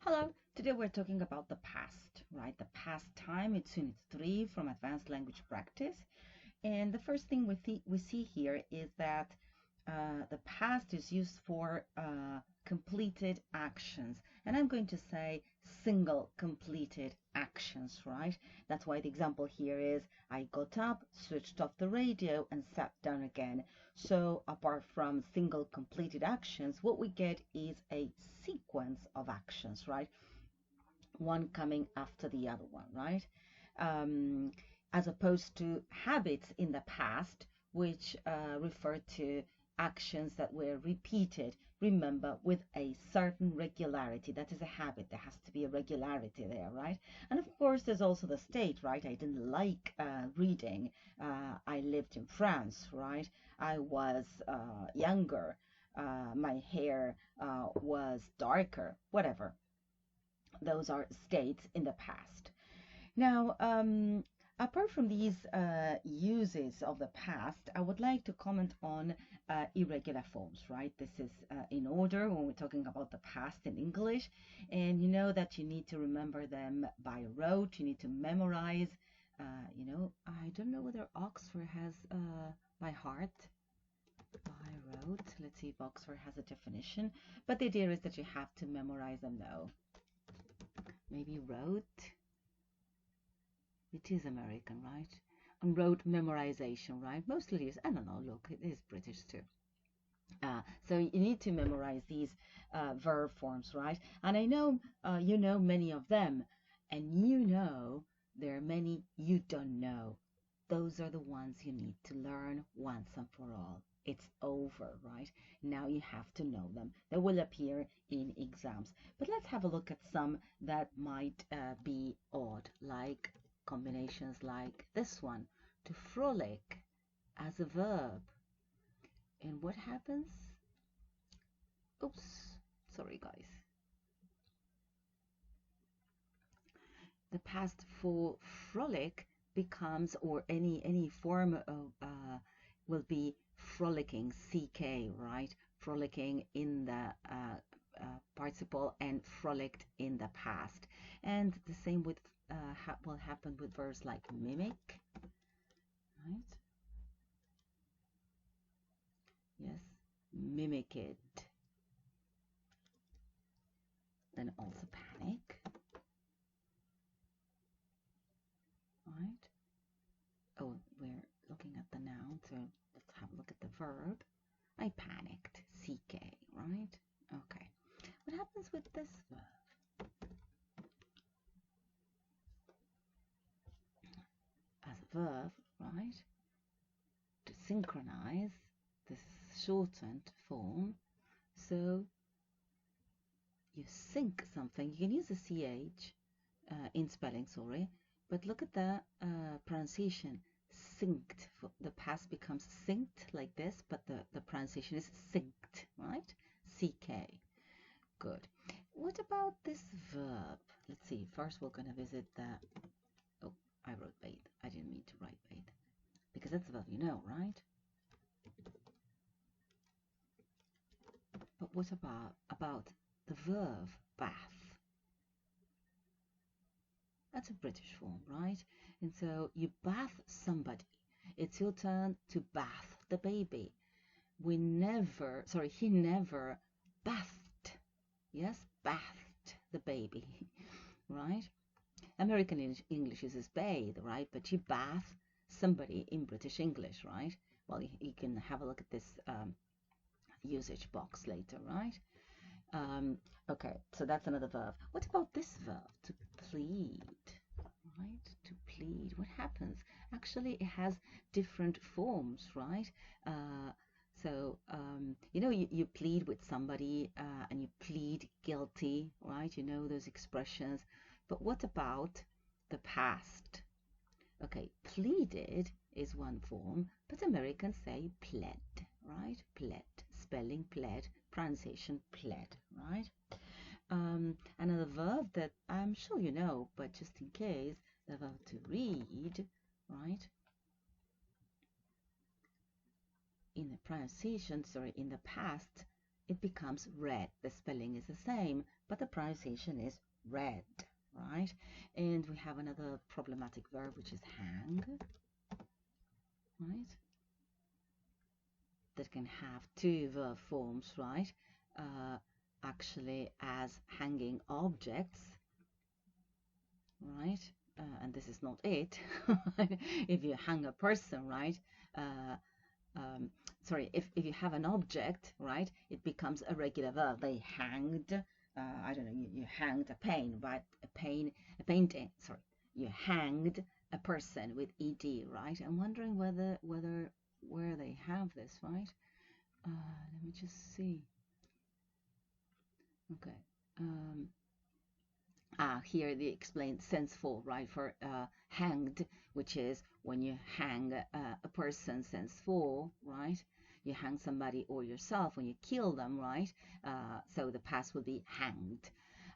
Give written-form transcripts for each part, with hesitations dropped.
Hello, today we're talking about the past, right? The past time. It's Unit 3 from Advanced Language Practice. And the first thing we see here is that the past is used for completed actions. And I'm going to say single completed actions, right? That's why the example here is I got up, switched off the radio, and sat down again. So apart from single completed actions, what we get is a sequence of actions, right? One coming after the other one, right? As opposed to habits in the past, which refer to actions that were repeated, remember, with a certain regularity. That is a habit. There has to be a regularity there, right? And of course, there's also the state, right? I didn't like reading. I lived in France, right? I was younger. My hair was darker, whatever. Those are states in the past. Now, apart from these uses of the past, I would like to comment on irregular forms, right? This is in order when we're talking about the past in English. And you know that you need to remember them by rote, you need to memorize. I don't know whether Oxford has by heart, by rote. Let's see if Oxford has a definition. But the idea is that you have to memorize them though. Maybe rote. It is American, right? And rote memorization, right? Mostly is, I don't know, look, it is British too. So you need to memorize these verb forms, right? And I know you know many of them, and you know there are many you don't know. Those are the ones you need to learn once and for all. It's over, right? Now you have to know them. They will appear in exams. But let's have a look at some that might be odd, like combinations like this one, to frolic as a verb. And what happens? Oops, sorry guys. The past for frolic becomes, or any form of will be frolicking, ck, right? Frolicking in the participle and frolicked in the past. And the same with will happen with verbs like mimic, right? Yes, mimicked. Then also panic, right? Oh, we're looking at the noun, so let's have a look at the verb. I panicked, ck, right? Okay. What happens with this verb? As a verb, right? To synchronize, this is shortened form. So you sync something. You can use the ch in spelling, sorry, but look at the pronunciation. Synced. The past becomes synced like this, but the pronunciation is synced, right? ck. Good. What about this verb? Let's see. First, we're going to visit the. Oh, I wrote bathe. I didn't mean to write bathe because that's the verb, you know, right? But what about the verb bath? That's a British form, right? And so you bath somebody. It's your turn to bath the baby. He never bathed. Yes, bathed the baby, right? American English uses bathe, right? But you bath somebody in British English, right? Well, you can have a look at this usage box later, right? Okay, so that's another verb. What about this verb, to plead, right? To plead. What happens? Actually, it has different forms, right? You know, you plead with somebody and you plead guilty, right? You know those expressions. But what about the past? Okay, pleaded is one form, but Americans say pled, right? Pled, spelling pled, pronunciation pled, right? Another verb that I'm sure you know, but just in case, the verb to read, right? In the pronunciation, sorry, in the past, it becomes read. The spelling is the same, but the pronunciation is read, right? And we have another problematic verb, which is hang, right? That can have two verb forms, right? Actually, as hanging objects, right? And this is not it. If you hang a person, right? Sorry, if you have an object, right, it becomes a regular verb. They hanged, I don't know, you hanged a pain, right? A painting, sorry. You hanged a person with ed, right? I'm wondering where they have this, right? Let me just see. Okay. Here they explain sense for, right, for hanged, which is when you hang a person, sense for, right? You hang somebody or yourself when you kill them, right? So the past will be hanged.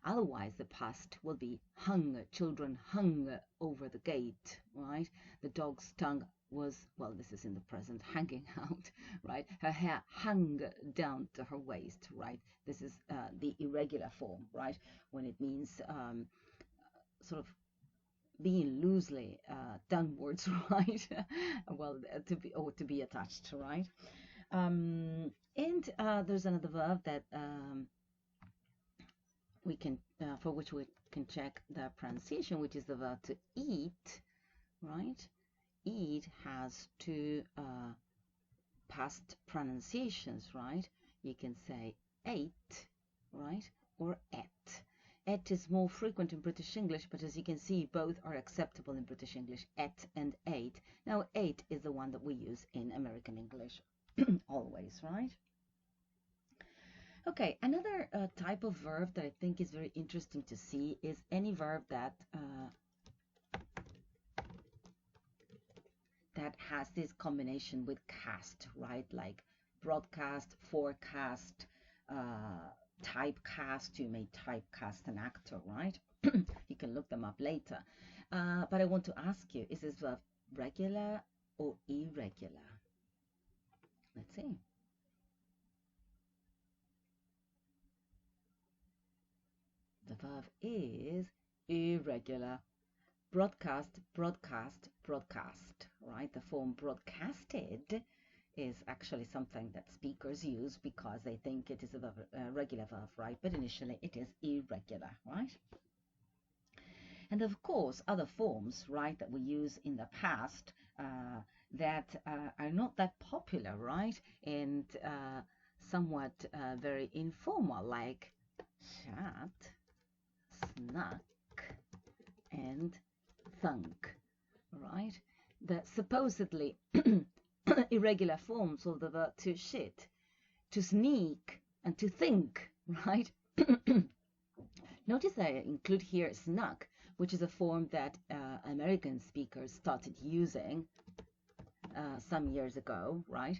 Otherwise, the past will be hung. Children hung over the gate, right? The dog's tongue was, well, this is in the present, hanging out, right? Her hair hung down to her waist, right? This is the irregular form, right? When it means sort of being loosely downwards, right? Well, to be attached, right? And there's another verb that we can for which we can check the pronunciation, which is the verb to eat, right? Eat has two past pronunciations, right? You can say ate, right, or ate. Ate is more frequent in British English, but as you can see, both are acceptable in British English, ate and ate. Now, ate is the one that we use in American English always, right? Okay, another type of verb that I think is very interesting to see is any verb that has this combination with cast, right? Like broadcast, forecast, typecast. You may typecast an actor, right? You can look them up later. But I want to ask you, is this verb regular or irregular? Let's see. The verb is irregular. Broadcast, broadcast, broadcast, right? The form broadcasted is actually something that speakers use because they think it is a regular verb, right? But initially it is irregular, right? And of course, other forms, right, that we use in the past that are not that popular, right? And somewhat very informal, like chat, snuck, and thunk, right? The supposedly irregular forms of the verb to shit, to sneak, and to think, right? Notice that I include here snuck, which is a form that American speakers started using some years ago, right?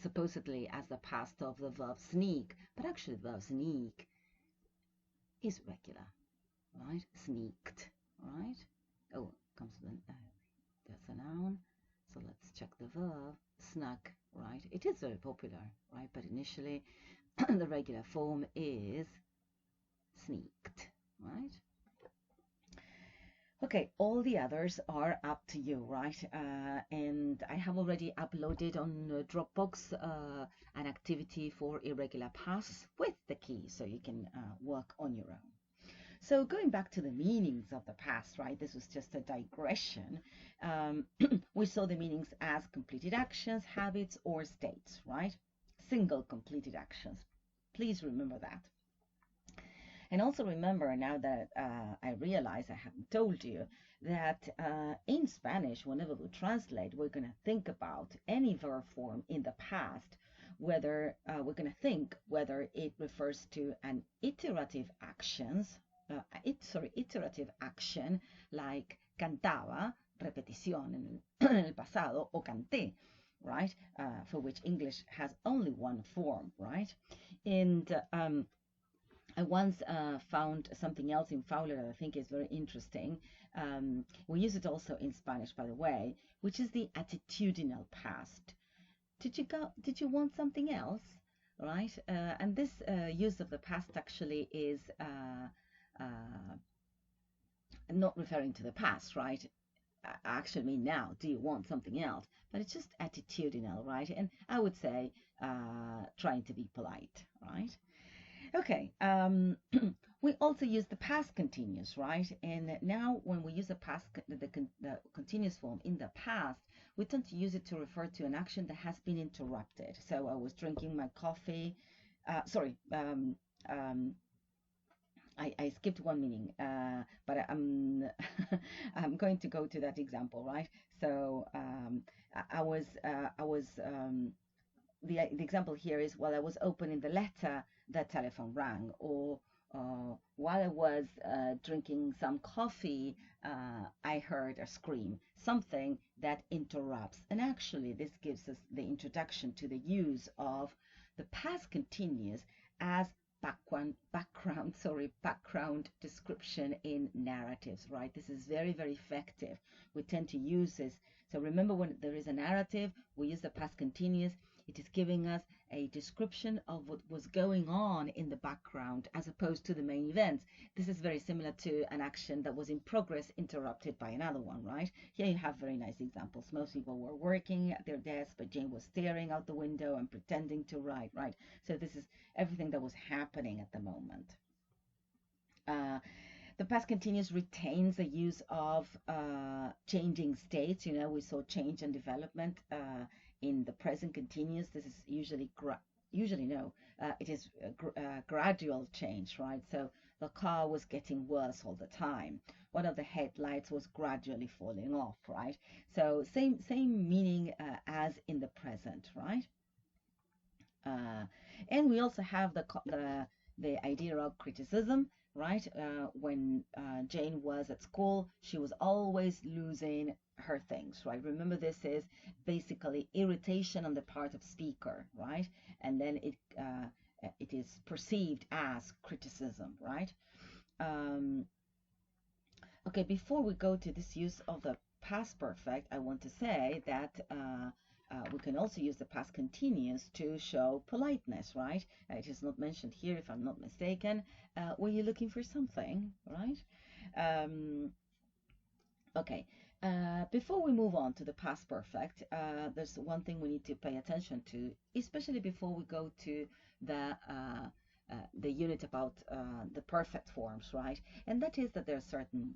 Supposedly as the past of the verb sneak, but actually the verb sneak is regular, right? Sneaked, right? Oh, comes with that's a noun. So let's check the verb. Snuck, right? It is very popular, right? But initially, the regular form is sneaked, right? Okay, all the others are up to you, right? And I have already uploaded on Dropbox an activity for irregular past with the key, so you can work on your own. So going back to the meanings of the past, right? This was just a digression. We saw the meanings as completed actions, habits, or states, right? Single completed actions. Please remember that. And also remember, now that I realize I haven't told you, that in Spanish, whenever we translate, we're going to think about any verb form in the past, whether we're going to think whether it refers to an iterative actions, iterative action like cantaba, repetición en el pasado, o canté, right? For which English has only one form, right? And I once found something else in Fowler that I think is very interesting. We use it also in Spanish, by the way, which is the attitudinal past. Did you want something else? right? And this use of the past actually is not referring to the past, right? Actually now, do you want something else? But it's just attitudinal, right? And I would say trying to be polite, right? Okay, we also use the past continuous, right? And now when we use the continuous form in the past, we tend to use it to refer to an action that has been interrupted. So I was drinking my coffee. Sorry, I skipped one meaning, but I'm going to go to that example, right? So I was the example here is while I was opening the letter, the telephone rang, or while I was drinking some coffee, I heard a scream, something that interrupts. And actually, this gives us the introduction to the use of the past continuous as background description in narratives, right? This is very, very effective. We tend to use this. So remember, when there is a narrative, we use the past continuous. It is giving us a description of what was going on in the background as opposed to the main events. This is very similar to an action that was in progress interrupted by another one, right? Here you have very nice examples. Most people were working at their desk, but Jane was staring out the window and pretending to write, right? So this is everything that was happening at the moment. The past continuous retains the use of changing states. You know, we saw change and development in the present continuous. This is usually it is gradual change, right? So the car was getting worse all the time. One of the headlights was gradually falling off, right? So same meaning as in the present, right? And we also have the idea of criticism, right? When Jane was at school, she was always losing her things, right? Remember, this is basically irritation on the part of speaker, right? And then it is perceived as criticism, right? Okay, before we go to this use of the past perfect, I want to say that we can also use the past continuous to show politeness, right? It is not mentioned here, if I'm not mistaken. Were you looking for something, right? Okay, before we move on to the past perfect, there's one thing we need to pay attention to, especially before we go to the unit about the perfect forms, right? And that is that there are certain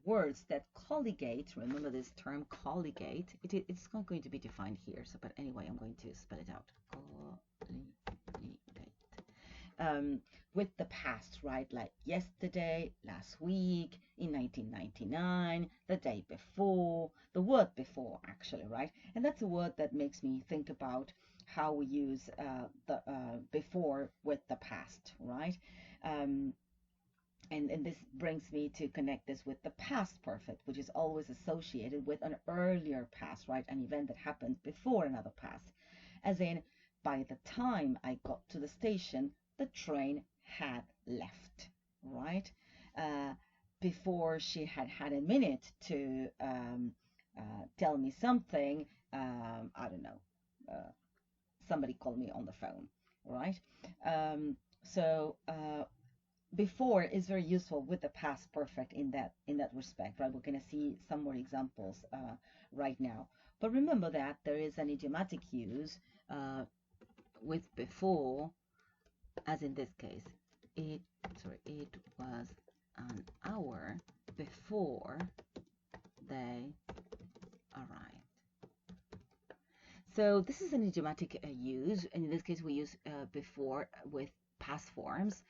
words that colligate. Remember this term colligate. It's not going to be defined here, so but anyway, I'm going to spell it out. Colligate. With the past, right? Like yesterday, last week, in 1999, the day before, the word before, actually, right? And that's a word that makes me think about how we use the before with the past, right? And this brings me to connect this with the past perfect, which is always associated with an earlier past, right? An event that happened before another past. As in, by the time I got to the station, the train had left, right? Before she had had a minute to tell me something, I don't know, somebody called me on the phone, right? So before is very useful with the past perfect in that respect, right? We're going to see some more examples right now. But remember that there is an idiomatic use with before, as in this case. It was an hour before they arrived. So this is an idiomatic use, and in this case we use before with past forms.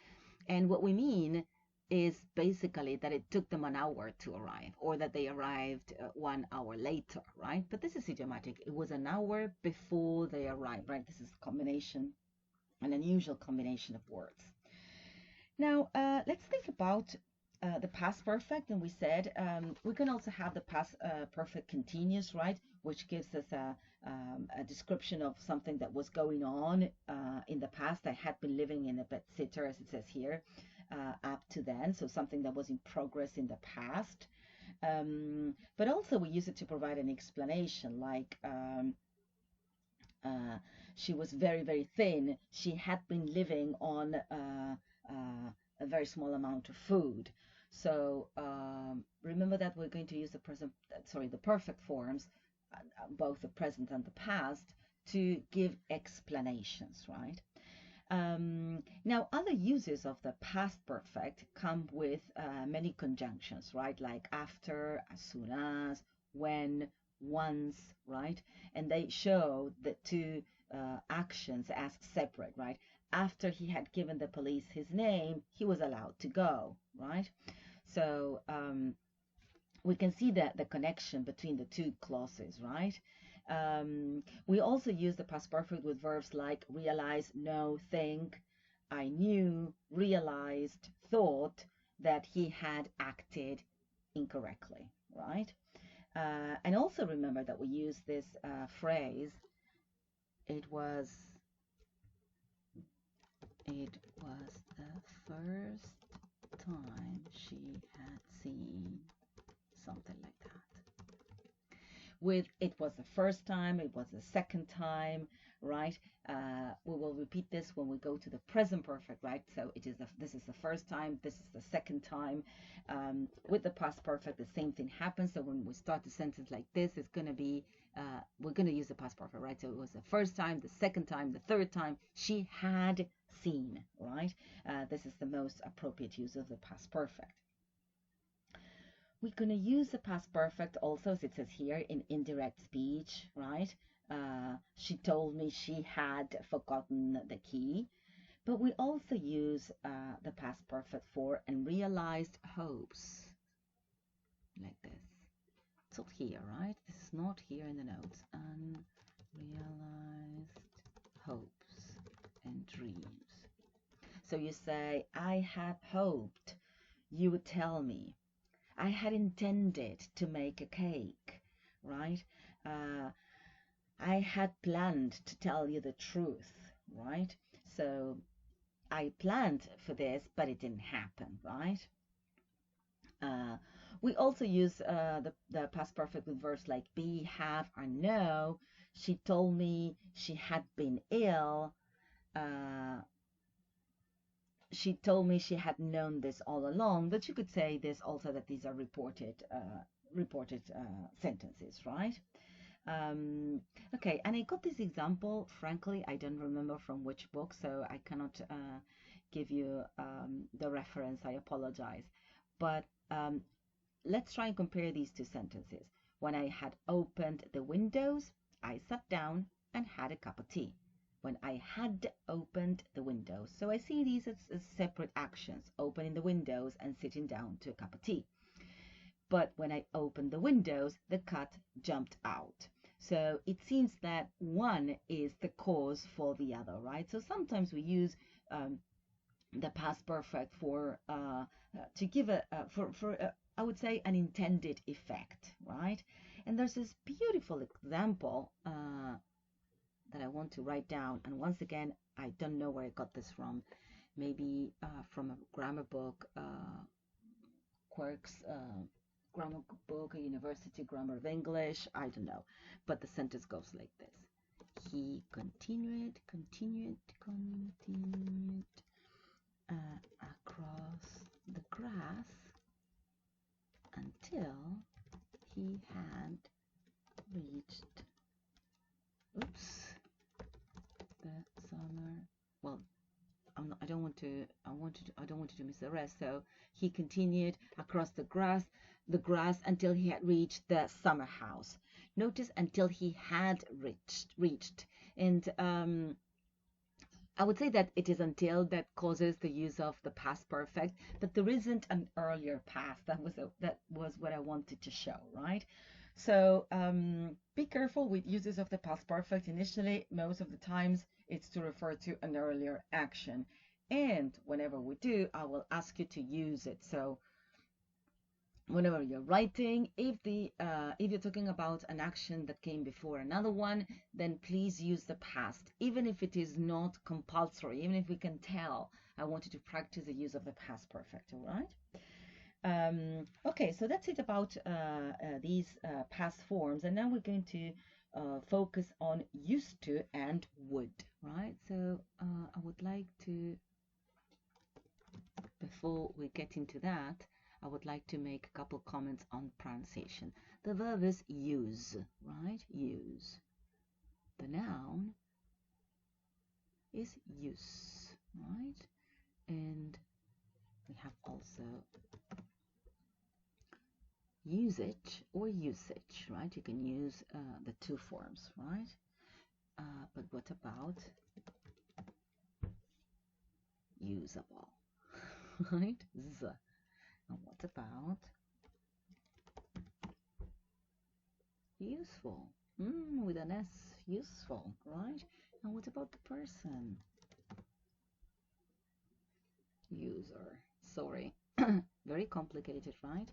And what we mean is basically that it took them an hour to arrive, or that they arrived 1 hour later, right? But this is idiomatic. It was an hour before they arrived, right? This is a combination, an unusual combination of words. Now, let's think about the past perfect. And we said we can also have the past perfect continuous, right? Which gives us a description of something that was going on in the past. I had been living in a bed sitter, as it says here, up to then. So something that was in progress in the past. But also we use it to provide an explanation, like she was very, very thin. She had been living on a very small amount of food. So remember that we're going to use the perfect forms, both the present and the past, to give explanations, right? Now, other uses of the past perfect come with many conjunctions, right? Like after, as soon as, when, once, right? And they show the two actions as separate, right? After he had given the police his name, he was allowed to go, right? So we can see the connection between the two clauses, right? We also use the past perfect with verbs like realize, know, think. I knew, realized, thought that he had acted incorrectly, right? And also remember that we use this phrase, it was the first time she had seen, something like that. With it was the first time, it was the second time, right? We will repeat this when we go to the present perfect, right? So this is the first time, this is the second time. With the past perfect, the same thing happens. So when we start the sentence like this, it's going to be, we're going to use the past perfect, right? So it was the first time, the second time, the third time she had seen, right? This is the most appropriate use of the past perfect. We're going to use the past perfect also, as it says here, in indirect speech, right? She told me she had forgotten the key. But we also use the past perfect for unrealized hopes, like this. It's not here, right? This is not here in the notes. Unrealized hopes and dreams. So you say, I had hoped you would tell me. I had intended to make a cake, right? I had planned to tell you the truth, right? So I planned for this, but it didn't happen, right? We also use the past perfect with verbs like be, have, or know. She told me she had been ill. She told me she had known this all along, but you could say this also, that these are reported sentences, right? Okay, and I got this example. Frankly, I don't remember from which book, so I cannot give you the reference. I apologize. But let's try and compare these two sentences. When I had opened the windows, I sat down and had a cup of tea. When I had opened the windows. So I see these as separate actions, opening the windows and sitting down to a cup of tea. But when I opened the windows, the cat jumped out. So it seems that one is the cause for the other, right? So sometimes we use the past perfect for to give I would say an intended effect, right? And there's this beautiful example that I want to write down. And once again, I don't know where I got this from. Maybe from a grammar book, Quirk's grammar book, a university grammar of English. I don't know. But the sentence goes like this. He continued across the grass until he had reached the summer. Well, I don't want to miss the rest. So he continued across the grass until he had reached the summer house. Notice until he had reached, and I would say that it is until that causes the use of the past perfect, but there isn't an earlier past. That was what I wanted to show, right? So be careful with uses of the past perfect. Initially, most of the times, it's to refer to an earlier action. And whenever we do, I will ask you to use it. So whenever you're writing, if you're talking about an action that came before another one, then please use the past, even if it is not compulsory, even if we can tell. I want you to practice the use of the past perfect, all right? Okay, so that's it about these past forms, and now we're going to focus on used to and would, right? So I would like to, before we get into that, I would like to make a couple comments on pronunciation. The verb is use, right? Use. The noun is use, right? And we have also usage or usage, right? You can use the two forms, right? But what about usable, right? Z. And what about useful? With an S, useful, right? And what about the person? User. Sorry. Very complicated, right?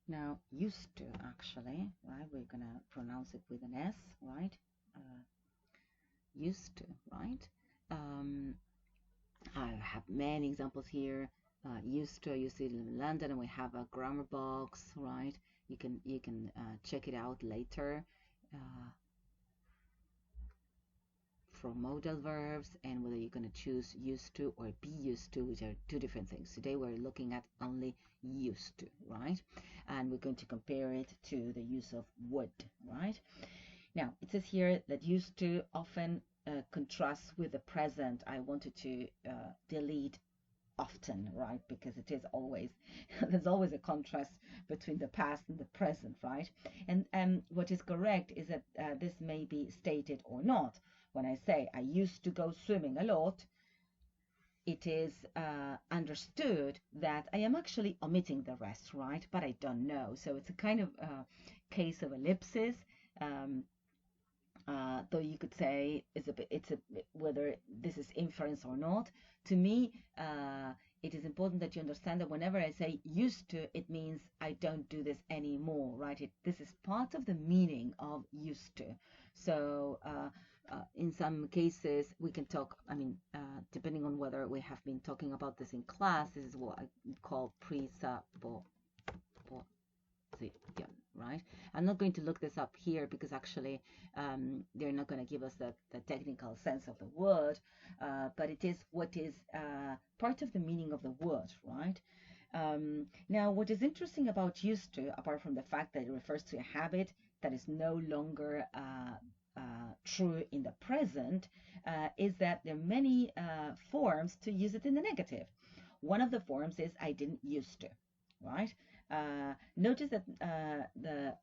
Now, used to, actually, right? We're going to pronounce it with an S, right? Used to, right? I have many examples here. Used to, you see it in London, and we have a grammar box, right? You can check it out later. For modal verbs, and whether you're going to choose used to or be used to, which are two different things. Today we're looking at only used to, right? And we're going to compare it to the use of would, right? Now, it says here that used to often contrasts with the present. I wanted to delete often, right? Because it is always, there's always a contrast between the past and the present, right? And what is correct is that this may be stated or not. When I say I used to go swimming a lot, it is understood that I am actually omitting the rest, right? But I don't know. So it's a kind of case of ellipsis. Though you could say whether this is inference or not. To me, it is important that you understand that whenever I say used to, it means I don't do this anymore, right? This is part of the meaning of used to. So in some cases, we can talk, depending on whether we have been talking about this in class, this is what I call presupposition, right? I'm not going to look this up here because actually they're not going to give us the technical sense of the word, but it is what is part of the meaning of the word, right? Now, what is interesting about used to, apart from the fact that it refers to a habit that is no longer true in the present, is that there are many forms to use it in the negative. One of the forms is I didn't used to, right? Notice that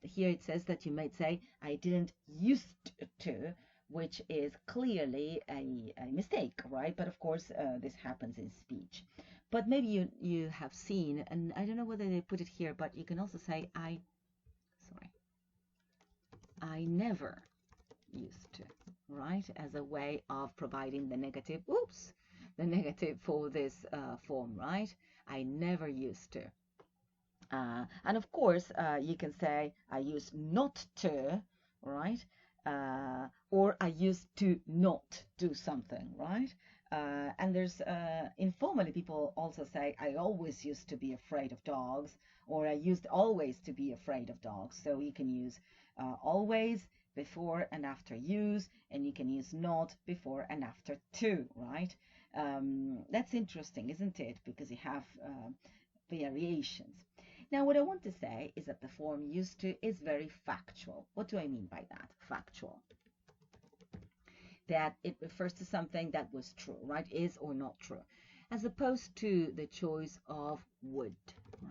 here it says that you might say I didn't used to, which is clearly a mistake, right? But of course, this happens in speech. But maybe you have seen, and I don't know whether they put it here, but you can also say I never used to, right? As a way of providing the negative, the negative for this form, right? I never used to. And of course, you can say I used not to, right? Or I used to not do something, right? And there's informally people also say I always used to be afraid of dogs, or I used always to be afraid of dogs. So you can use always before and after use, and you can use not before and after to, right? That's interesting, isn't it? Because you have variations. Now, what I want to say is that the form used to is very factual. What do I mean by that? Factual. That it refers to something that was true, right? Is or not true. As opposed to the choice of would,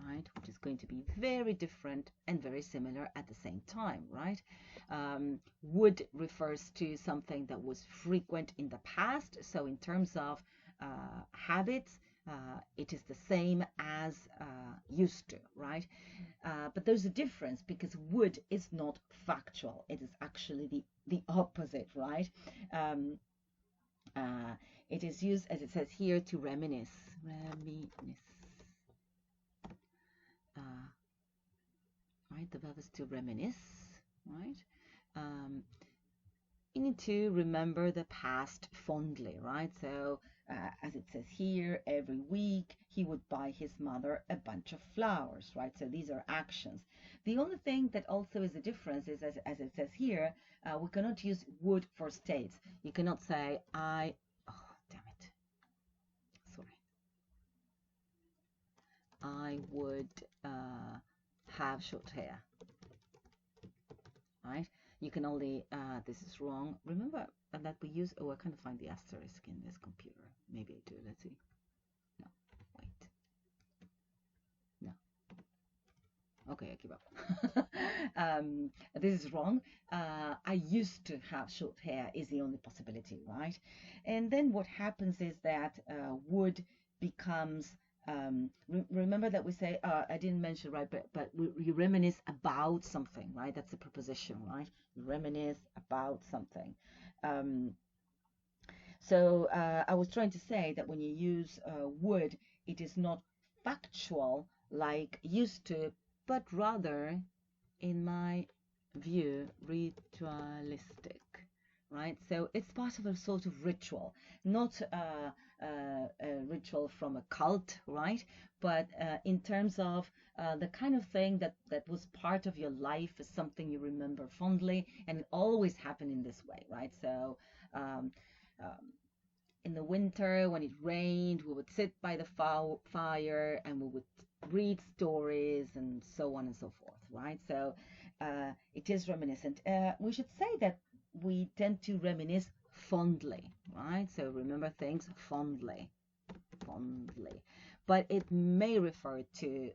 right? Which is going to be very different and very similar at the same time, right? Would refers to something that was frequent in the past. So in terms of habits, it is the same as used to, right? But there's a difference because would is not factual. It is actually the opposite, right? It is used, as it says here, to reminisce. Right? The verb is to reminisce, right? You need to remember the past fondly, right? So as it says here, every week he would buy his mother a bunch of flowers, right? So these are actions. The only thing that also is a difference is, as it says here, we cannot use would for states. You cannot say, oh, damn it. Sorry. I would have short hair, right? You can only, this is wrong. Remember that we use, oh, I can't find the asterisk in this computer. Maybe I do, let's see. No, wait. No. Okay, I give up. This is wrong. I used to have short hair is the only possibility, right? And then what happens is that would becomes remember that we say I didn't mention, right, but we reminisce about something, right? That's a preposition, right? You reminisce about something. Um, so I was trying to say that when you use would, it is not factual like used to, but rather, in my view, ritualistic, right? So it's part of a sort of ritual, not a ritual from a cult, right? But in terms of the kind of thing that was part of your life, is something you remember fondly, and it always happened in this way, right? So um, um, in the winter when it rained, we would sit by the fire and we would read stories and so on and so forth, right? So it is reminiscent. We should say that we tend to reminisce fondly, right? So remember things fondly, fondly. But it may refer to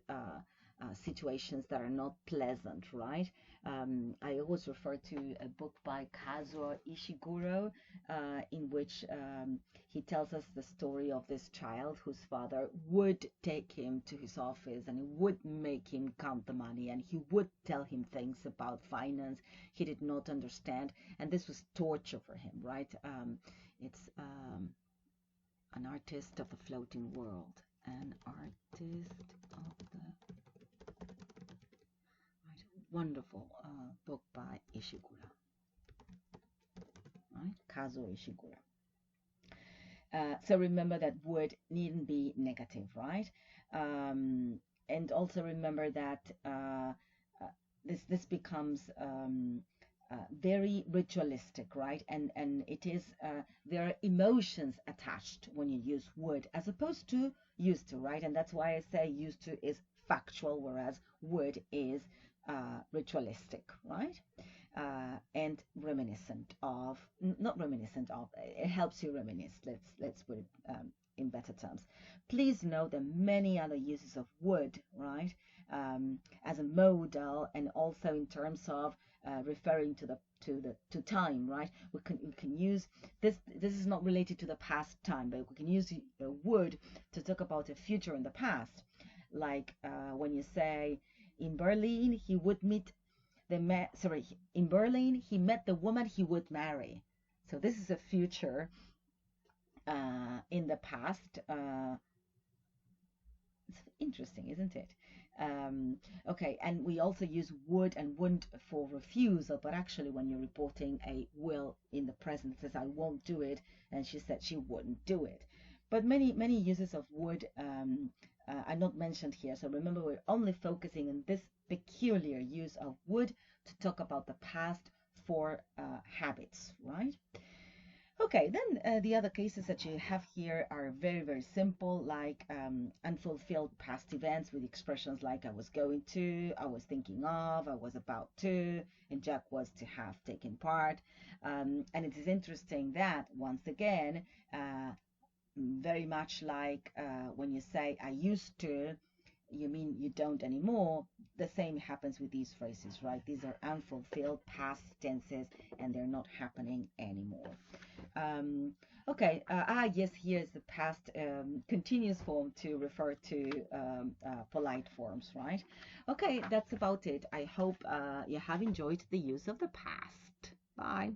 situations that are not pleasant, right? I always refer to a book by Kazuo Ishiguro, in which he tells us the story of this child whose father would take him to his office and he would make him count the money and he would tell him things about finance he did not understand, and this was torture for him, right? It's an artist of the floating world, an artist of the wonderful book by Ishiguro, right? Kazuo Ishiguro. So remember that would needn't be negative, right? And also remember that this becomes very ritualistic, right? And it is there are emotions attached when you use would as opposed to used to, right? And that's why I say used to is factual, whereas would is ritualistic, right? And reminiscent of, not reminiscent of, it helps you reminisce. Let's put it in better terms. Please know that many other uses of would, right, as a modal and also in terms of referring to time, right? We can use this. This is not related to the past time, but we can use would to talk about a future in the past, like when you say in Berlin he would meet in Berlin, he met the woman he would marry. So this is a future in the past. It's interesting, isn't it? Okay, and we also use would and wouldn't for refusal, but actually when you're reporting a will in the present, it says I won't do it, and she said she wouldn't do it. But many uses of would are not mentioned here. So remember, we're only focusing on this peculiar use of would to talk about the past for habits, right? Okay, then the other cases that you have here are very, very simple, like unfulfilled past events with expressions like I was going to, I was thinking of, I was about to, and Jack was to have taken part. And it is interesting that, once again, very much like when you say I used to, you mean you don't anymore. The same happens with these phrases, right? These are unfulfilled past tenses and they're not happening anymore. Um, okay, yes, here's the past continuous form to refer to polite forms, right? Okay, that's about it. I hope you have enjoyed the use of the past. Bye.